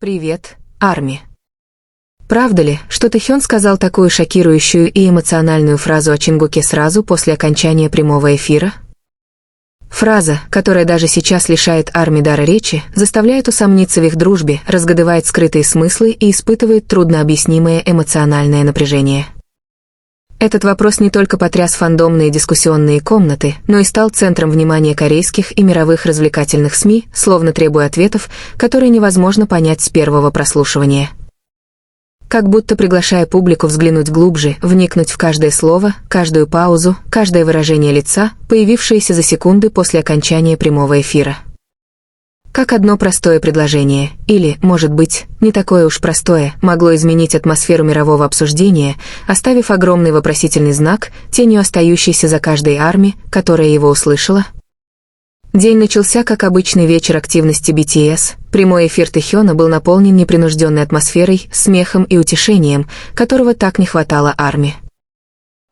Привет, Арми. Правда ли, что Тэхён сказал такую шокирующую и эмоциональную фразу о Чингуке сразу после окончания прямого эфира? Фраза, которая даже сейчас лишает Арми дара речи, заставляет усомниться в их дружбе, разгадывает скрытые смыслы и испытывает труднообъяснимое эмоциональное напряжение. Этот вопрос не только потряс фандомные дискуссионные комнаты, но и стал центром внимания корейских и мировых развлекательных СМИ, словно требуя ответов, которые невозможно понять с первого прослушивания. Как будто приглашая публику взглянуть глубже, вникнуть в каждое слово, каждую паузу, каждое выражение лица, появившееся за секунды после окончания прямого эфира. Как одно простое предложение, или, может быть, не такое уж простое, могло изменить атмосферу мирового обсуждения, оставив огромный вопросительный знак, тенью остающейся за каждой Арми, которая его услышала? День начался как обычный вечер активности BTS. Прямой эфир Тэхёна был наполнен непринужденной атмосферой, смехом и утешением, которого так не хватало Арми.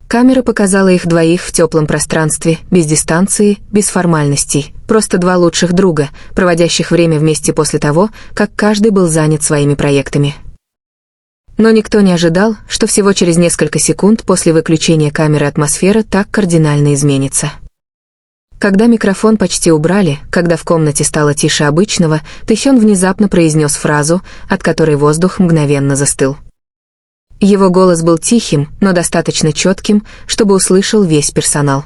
Камера показала их двоих в теплом пространстве, без дистанции, без формальностей, просто два лучших друга, проводящих время вместе после того, как каждый был занят своими проектами. Но никто не ожидал, что всего через несколько секунд после выключения камеры атмосфера так кардинально изменится. Когда микрофон почти убрали, когда в комнате стало тише обычного, Тэхён внезапно произнес фразу, от которой воздух мгновенно застыл. Его голос был тихим, но достаточно четким, чтобы услышал весь персонал.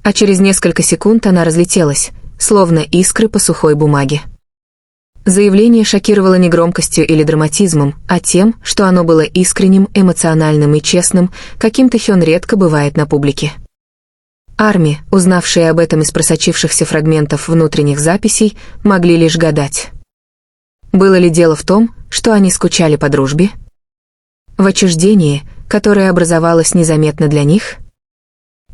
А через несколько секунд она разлетелась, словно искры по сухой бумаге. Заявление шокировало не громкостью или драматизмом, а тем, что оно было искренним, эмоциональным и честным, каким Тэхён редко бывает на публике. Арми, узнавшие об этом из просочившихся фрагментов внутренних записей, могли лишь гадать. Было ли дело в том, что они скучали по дружбе? В отчуждении, которое образовалось незаметно для них?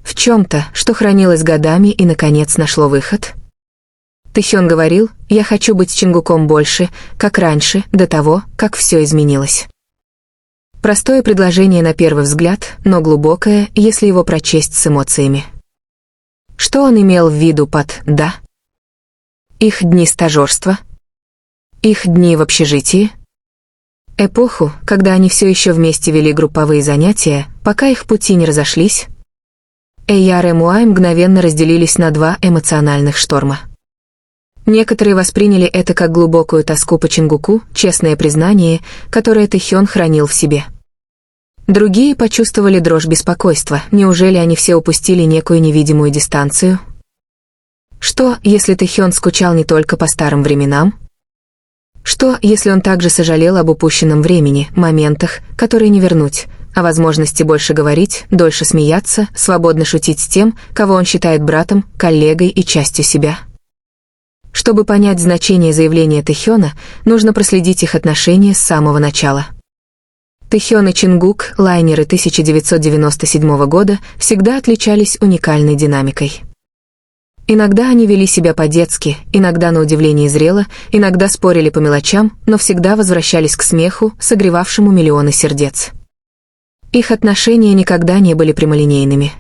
В чем-то, что хранилось годами и, наконец, нашло выход? Тэхён говорил: «Я хочу быть с Чингуком больше, как раньше, до того, как все изменилось». Простое предложение на первый взгляд, но глубокое, если его прочесть с эмоциями. Что он имел в виду под «да»? Их дни стажерства? Их дни в общежитии? Эпоху, когда они все еще вместе вели групповые занятия, пока их пути не разошлись? Эйяр и Муай мгновенно разделились на два эмоциональных шторма. Некоторые восприняли это как глубокую тоску по Чингуку, честное признание, которое Тэхён хранил в себе. Другие почувствовали дрожь беспокойства. Неужели они все упустили некую невидимую дистанцию? Что, если Тэхён скучал не только по старым временам? Что, если он также сожалел об упущенном времени, моментах, которые не вернуть, о возможности больше говорить, дольше смеяться, свободно шутить с тем, кого он считает братом, коллегой и частью себя? Чтобы понять значение заявления Тэхёна, нужно проследить их отношения с самого начала. Тэхён и Чингук, лайнеры 1997 года, всегда отличались уникальной динамикой. Иногда они вели себя по-детски, иногда на удивление зрело, иногда спорили по мелочам, но всегда возвращались к смеху, согревавшему миллионы сердец. Их отношения никогда не были прямолинейными.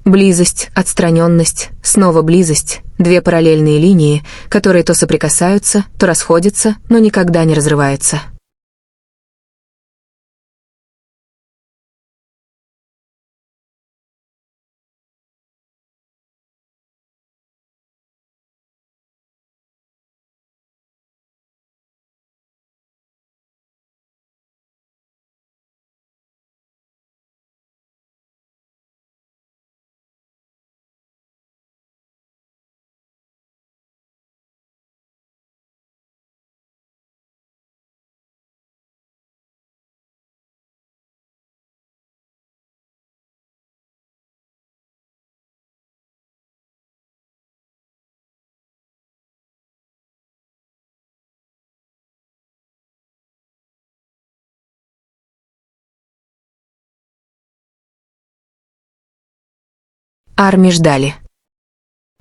Близость, отстраненность, снова близость, две параллельные линии, которые то соприкасаются, то расходятся, но никогда не разрываются. Арми ждали.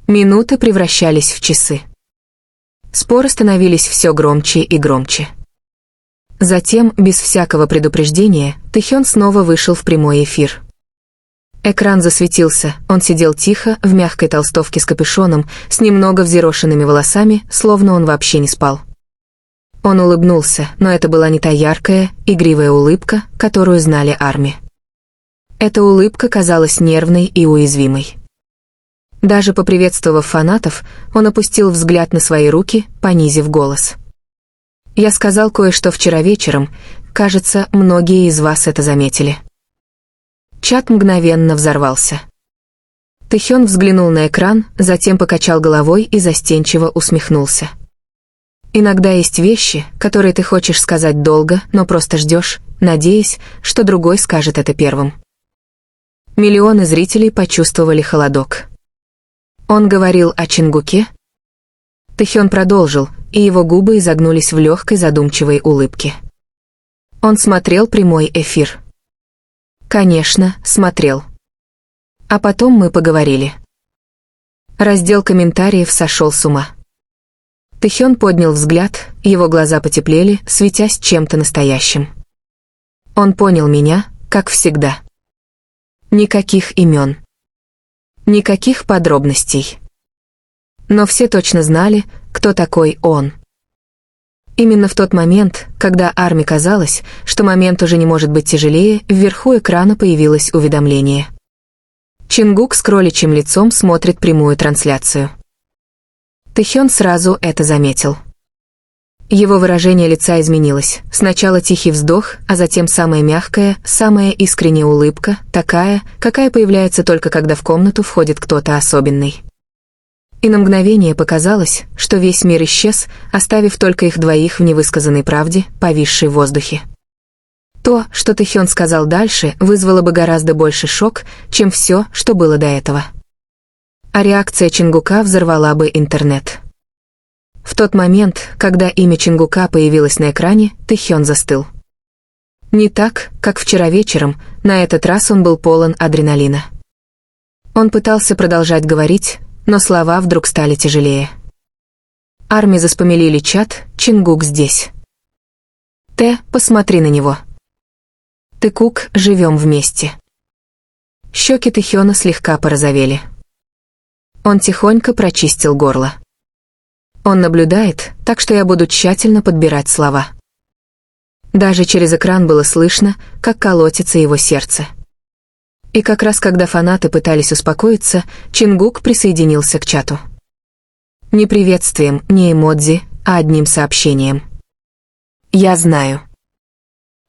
Минуты превращались в часы. Споры становились все громче и громче. Затем, без всякого предупреждения, Тэхён снова вышел в прямой эфир. Экран засветился, он сидел тихо, в мягкой толстовке с капюшоном, с немного взъерошенными волосами, словно он вообще не спал. Он улыбнулся, но это была не та яркая, игривая улыбка, которую знали Арми. Эта улыбка казалась нервной и уязвимой. Даже поприветствовав фанатов, он опустил взгляд на свои руки, понизив голос. «Я сказал кое-что вчера вечером, кажется, многие из вас это заметили». Чат мгновенно взорвался. Тэхён взглянул на экран, затем покачал головой и застенчиво усмехнулся. «Иногда есть вещи, которые ты хочешь сказать долго, но просто ждешь, надеясь, что другой скажет это первым». Миллионы зрителей почувствовали холодок. Он говорил о Чингуке? Тэхён продолжил, и его губы изогнулись в легкой задумчивой улыбке. Он смотрел прямой эфир. Конечно, смотрел. А потом мы поговорили. Раздел комментариев сошел с ума. Тэхён поднял взгляд, его глаза потеплели, светясь чем-то настоящим. Он понял меня, как всегда. Никаких имен. Никаких подробностей. Но все точно знали, кто такой он. Именно в тот момент, когда Арми казалось, что момент уже не может быть тяжелее, вверху экрана появилось уведомление. Чингук с кроличьим лицом смотрит прямую трансляцию. Тэхён сразу это заметил. Его выражение лица изменилось. Сначала тихий вздох, а затем самая мягкая, самая искренняя улыбка, такая, какая появляется только когда в комнату входит кто-то особенный. И на мгновение показалось, что весь мир исчез, оставив только их двоих в невысказанной правде, повисшей в воздухе. То, что Тэхён сказал дальше, вызвало бы гораздо больше шок, чем все, что было до этого. А реакция Чингука взорвала бы интернет. В тот момент, когда имя Чингука появилось на экране, Тэхён застыл. Не так, как вчера вечером, на этот раз он был полон адреналина. Он пытался продолжать говорить, но слова вдруг стали тяжелее. Арми заспамилили чат, Чингук здесь. Посмотри на него. Тэкук, живем вместе. Щеки Тэхёна слегка порозовели. Он тихонько прочистил горло. Он наблюдает, так что я буду тщательно подбирать слова. Даже через экран было слышно, как колотится его сердце. И как раз когда фанаты пытались успокоиться, Чингук присоединился к чату. Не приветствием, не эмодзи, а одним сообщением. «Я знаю».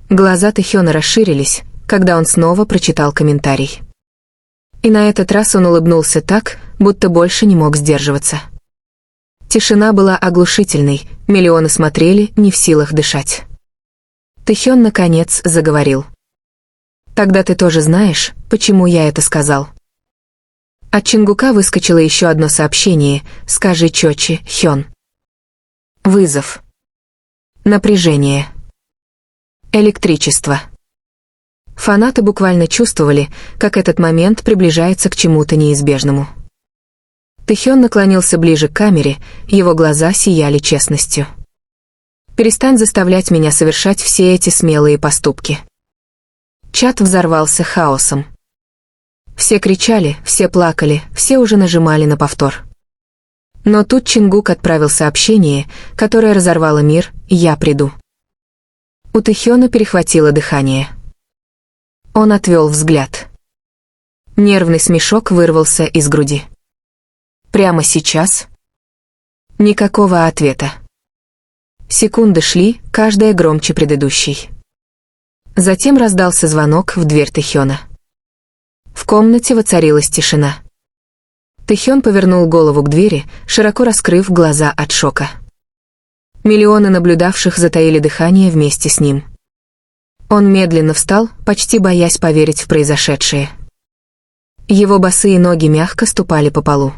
Глаза Тэхёна расширились, когда он снова прочитал комментарий. И на этот раз он улыбнулся так, будто больше не мог сдерживаться. Тишина была оглушительной, миллионы смотрели, не в силах дышать. Тэхён наконец заговорил. «Тогда ты тоже знаешь, почему я это сказал». От Чингука выскочило еще одно сообщение: «Скажи чётче, Хён». Вызов. Напряжение. Электричество. Фанаты буквально чувствовали, как этот момент приближается к чему-то неизбежному. Тэхён наклонился ближе к камере, его глаза сияли честностью. «Перестань заставлять меня совершать все эти смелые поступки». Чат взорвался хаосом. Все кричали, все плакали, все уже нажимали на повтор. Но тут Чингук отправил сообщение, которое разорвало мир: «Я приду». У Тэхёна перехватило дыхание. Он отвел взгляд. Нервный смешок вырвался из груди. Прямо сейчас? Никакого ответа. Секунды шли, каждая громче предыдущей. Затем раздался звонок в дверь Тэхёна. В комнате воцарилась тишина. Тэхён повернул голову к двери, широко раскрыв глаза от шока. Миллионы наблюдавших затаили дыхание вместе с ним. Он медленно встал, почти боясь поверить в произошедшее. Его босые ноги мягко ступали по полу.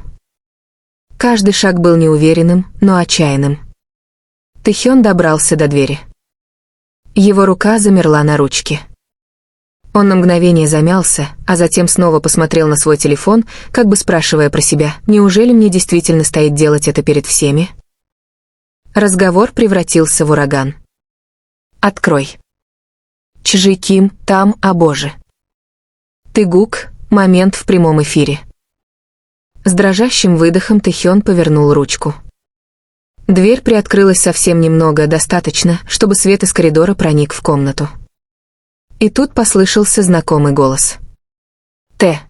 Каждый шаг был неуверенным, но отчаянным. Тэхён добрался до двери. Его рука замерла на ручке. Он на мгновение замялся, а затем снова посмотрел на свой телефон, как бы спрашивая про себя: «Неужели мне действительно стоит делать это перед всеми?» Разговор превратился в ураган. «Открой». Чжи Ким, там, о боже. Тэгук, момент в прямом эфире. С дрожащим выдохом Тэхён повернул ручку. Дверь приоткрылась совсем немного, достаточно, чтобы свет из коридора проник в комнату. И тут послышался знакомый голос. «Т».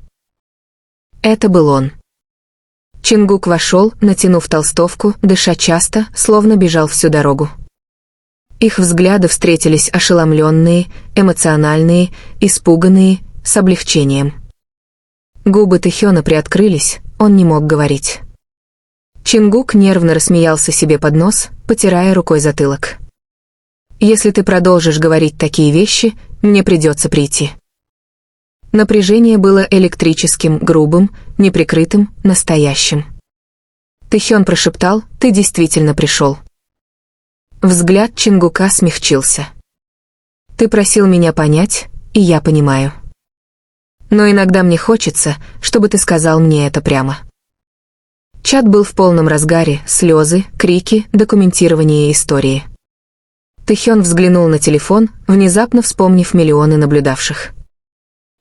Это был он. Чингук вошел, натянув толстовку, дыша часто, словно бежал всю дорогу. Их взгляды встретились ошеломленные, эмоциональные, испуганные, с облегчением. Губы Тэхёна приоткрылись, он не мог говорить. Чингук нервно рассмеялся себе под нос, потирая рукой затылок. «Если ты продолжишь говорить такие вещи, мне придется прийти». Напряжение было электрическим, грубым, неприкрытым, настоящим. Тэхён прошептал: «Ты действительно пришел». Взгляд Чингука смягчился. «Ты просил меня понять, и я понимаю. Но иногда мне хочется, чтобы ты сказал мне это прямо». Чат был в полном разгаре, слезы, крики, документирование истории. Тэхён взглянул на телефон, внезапно вспомнив миллионы наблюдавших.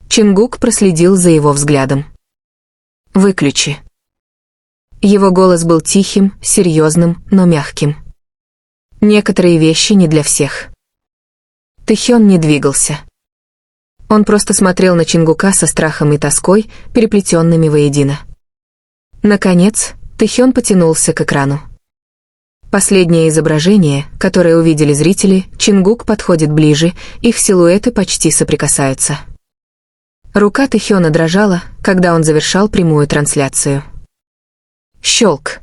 Чингук проследил за его взглядом. «Выключи». Его голос был тихим, серьезным, но мягким. «Некоторые вещи не для всех». Тэхён не двигался. Он просто смотрел на Чингука со страхом и тоской, переплетенными воедино. Наконец, Тэхён потянулся к экрану. Последнее изображение, которое увидели зрители, Чингук подходит ближе, их силуэты почти соприкасаются. Рука Тэхёна дрожала, когда он завершал прямую трансляцию. Щелк.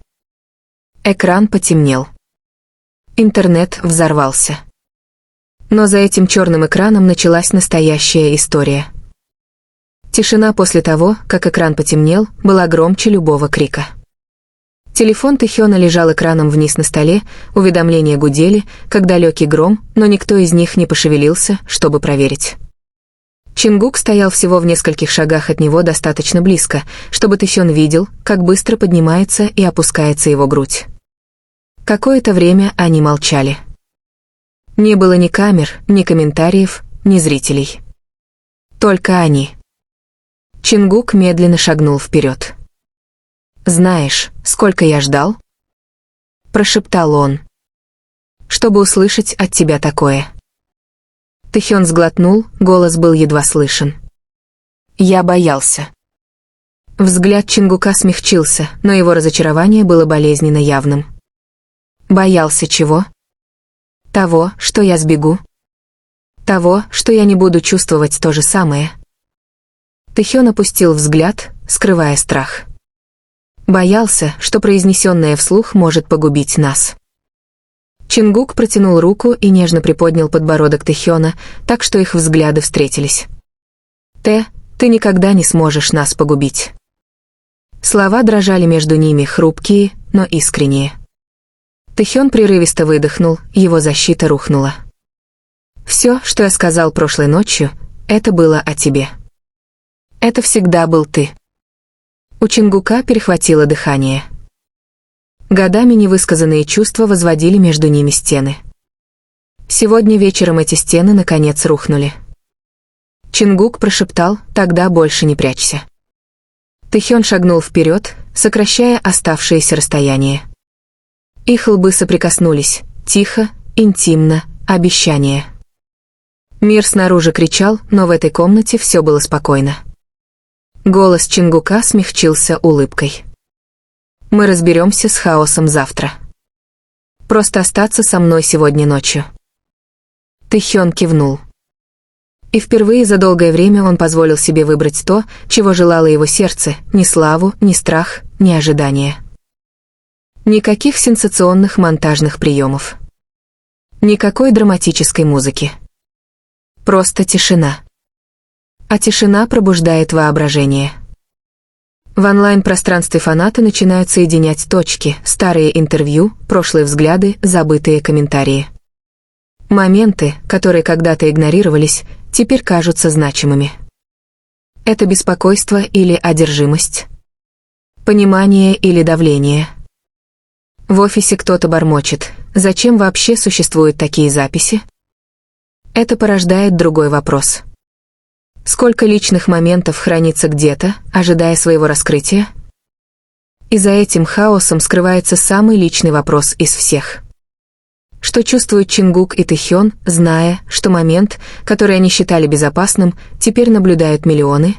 Экран потемнел. Интернет взорвался. Но за этим черным экраном началась настоящая история. Тишина после того, как экран потемнел, была громче любого крика. Телефон Тэхёна лежал экраном вниз на столе, уведомления гудели, как далекий гром, но никто из них не пошевелился, чтобы проверить. Чингук стоял всего в нескольких шагах от него достаточно близко, чтобы Тэхён видел, как быстро поднимается и опускается его грудь. Какое-то время они молчали. Не было ни камер, ни комментариев, ни зрителей. Только они. Чингук медленно шагнул вперед. «Знаешь, сколько я ждал?» Прошептал он. «Чтобы услышать от тебя такое». Тэхён сглотнул, голос был едва слышен. «Я боялся». Взгляд Чингука смягчился, но его разочарование было болезненно явным. «Боялся чего?» «Того, что я сбегу. Того, что я не буду чувствовать то же самое». Тэхён опустил взгляд, скрывая страх. Боялся, что произнесенное вслух может погубить нас. Чингук протянул руку и нежно приподнял подбородок Тэхёна, так что их взгляды встретились. «Ты никогда не сможешь нас погубить». Слова дрожали между ними, хрупкие, но искренние. Тэхён прерывисто выдохнул, его защита рухнула. «Все, что я сказал прошлой ночью, это было о тебе. Это всегда был ты». У Чингука перехватило дыхание. Годами невысказанные чувства возводили между ними стены. Сегодня вечером эти стены наконец рухнули. Чингук прошептал: «Тогда больше не прячься». Тэхён шагнул вперед, сокращая оставшееся расстояние. Их лбы соприкоснулись, тихо, интимно, обещание. Мир снаружи кричал, но в этой комнате все было спокойно. Голос Чингука смягчился улыбкой. «Мы разберемся с хаосом завтра. Просто остаться со мной сегодня ночью». Тэхён кивнул. И впервые за долгое время он позволил себе выбрать то, чего желало его сердце, ни славу, ни страх, ни ожидания. Никаких сенсационных монтажных приемов. Никакой драматической музыки. Просто тишина. А тишина пробуждает воображение. В онлайн-пространстве фанаты начинают соединять точки, старые интервью, прошлые взгляды, забытые комментарии. Моменты, которые когда-то игнорировались, теперь кажутся значимыми. Это беспокойство или одержимость? Понимание или давление? В офисе кто-то бормочет: «Зачем вообще существуют такие записи?» Это порождает другой вопрос. Сколько личных моментов хранится где-то, ожидая своего раскрытия? И за этим хаосом скрывается самый личный вопрос из всех. Что чувствуют Чингук и Тэхён, зная, что момент, который они считали безопасным, теперь наблюдают миллионы?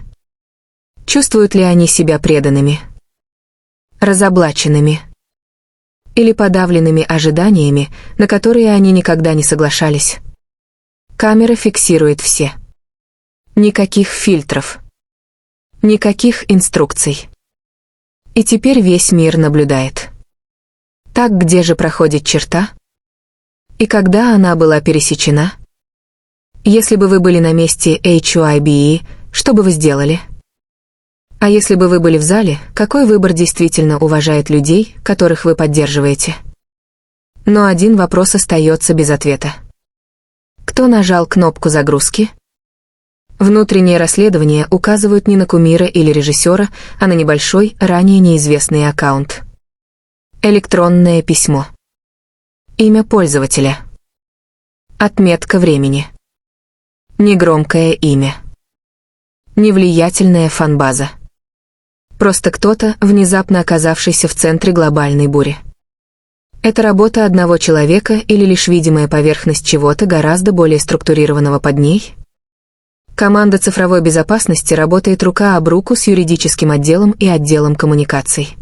Чувствуют ли они себя преданными? Разоблаченными? Или подавленными ожиданиями, на которые они никогда не соглашались? Камера фиксирует все. Никаких фильтров. Никаких инструкций. И теперь весь мир наблюдает. Так где же проходит черта? И когда она была пересечена? Если бы вы были на месте HYBE, что бы вы сделали? А если бы вы были в зале, какой выбор действительно уважает людей, которых вы поддерживаете? Но один вопрос остается без ответа. Кто нажал кнопку загрузки? Внутренние расследования указывают не на кумира или режиссера, а на небольшой, ранее неизвестный аккаунт. Электронное письмо. Имя пользователя. Отметка времени. Негромкое имя. Невлиятельная фанбаза. Просто кто-то, внезапно оказавшийся в центре глобальной бури. Это работа одного человека или лишь видимая поверхность чего-то гораздо более структурированного под ней? Команда цифровой безопасности работает рука об руку с юридическим отделом и отделом коммуникаций.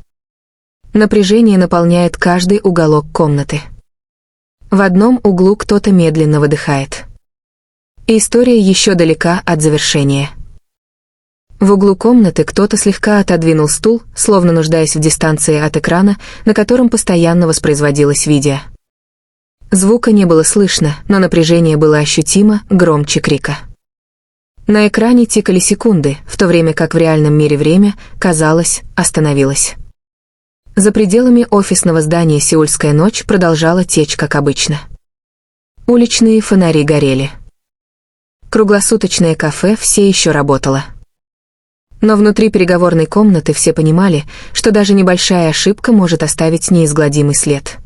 Напряжение наполняет каждый уголок комнаты. В одном углу кто-то медленно выдыхает. И история еще далека от завершения. В углу комнаты кто-то слегка отодвинул стул, словно нуждаясь в дистанции от экрана, на котором постоянно воспроизводилось видео. Звука не было слышно, но напряжение было ощутимо, громче крика. На экране тикали секунды, в то время как в реальном мире время, казалось, остановилось. За пределами офисного здания «Сеульская ночь» продолжала течь, как обычно. Уличные фонари горели. Круглосуточное кафе все еще работало. Но внутри переговорной комнаты все понимали, что даже небольшая ошибка может оставить неизгладимый след.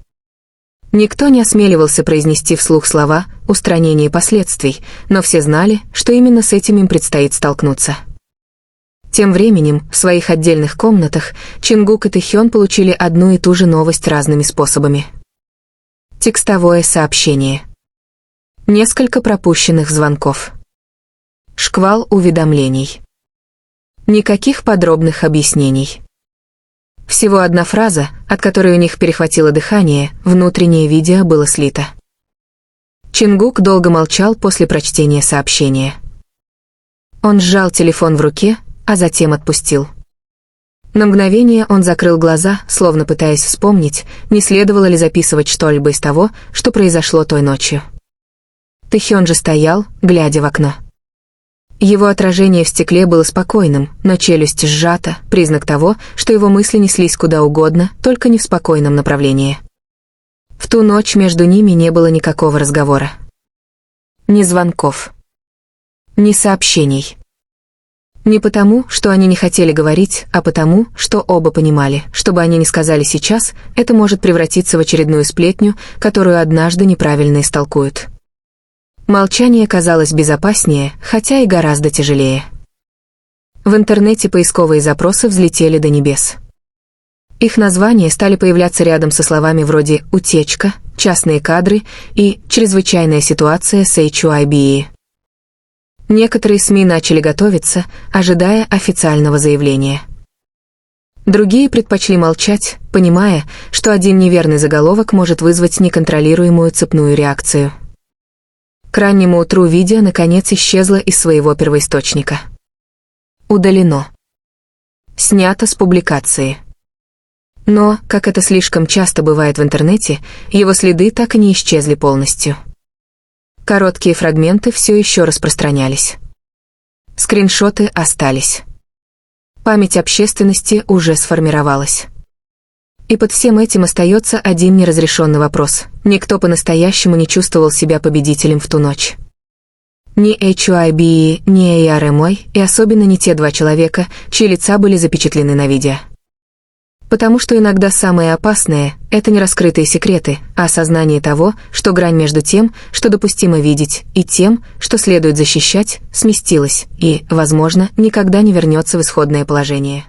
Никто не осмеливался произнести вслух слова «устранение последствий», но все знали, что именно с этим им предстоит столкнуться. Тем временем, в своих отдельных комнатах, Чингук и Тэхён получили одну и ту же новость разными способами. Текстовое сообщение. Несколько пропущенных звонков. Шквал уведомлений. Никаких подробных объяснений. Всего одна фраза, от которой у них перехватило дыхание, внутреннее видео было слито. Чингук долго молчал после прочтения сообщения. Он сжал телефон в руке, а затем отпустил. На мгновение он закрыл глаза, словно пытаясь вспомнить, не следовало ли записывать что-либо из того, что произошло той ночью. Тэхён же стоял, глядя в окно. Его отражение в стекле было спокойным, но челюсть сжата, признак того, что его мысли неслись куда угодно, только не в спокойном направлении. В ту ночь между ними не было никакого разговора. Ни звонков. Ни сообщений. Не потому, что они не хотели говорить, а потому, что оба понимали, что бы они ни сказали сейчас, это может превратиться в очередную сплетню, которую однажды неправильно истолкуют. Молчание казалось безопаснее, хотя и гораздо тяжелее. В интернете поисковые запросы взлетели до небес. Их названия стали появляться рядом со словами вроде «утечка», «частные кадры» и «чрезвычайная ситуация с HYBE». Некоторые СМИ начали готовиться, ожидая официального заявления. Другие предпочли молчать, понимая, что один неверный заголовок может вызвать неконтролируемую цепную реакцию. К раннему утру видео наконец исчезло из своего первоисточника. Удалено. Снято с публикации. Но, как это слишком часто бывает в интернете, его следы так и не исчезли полностью. Короткие фрагменты все еще распространялись. Скриншоты остались. Память общественности уже сформировалась. И под всем этим остается один неразрешенный вопрос. Никто по-настоящему не чувствовал себя победителем в ту ночь. Ни HYBE, ни ARMY, и особенно не те два человека, чьи лица были запечатлены на видео. Потому что иногда самое опасное — это не раскрытые секреты, а осознание того, что грань между тем, что допустимо видеть, и тем, что следует защищать, сместилась и, возможно, никогда не вернется в исходное положение.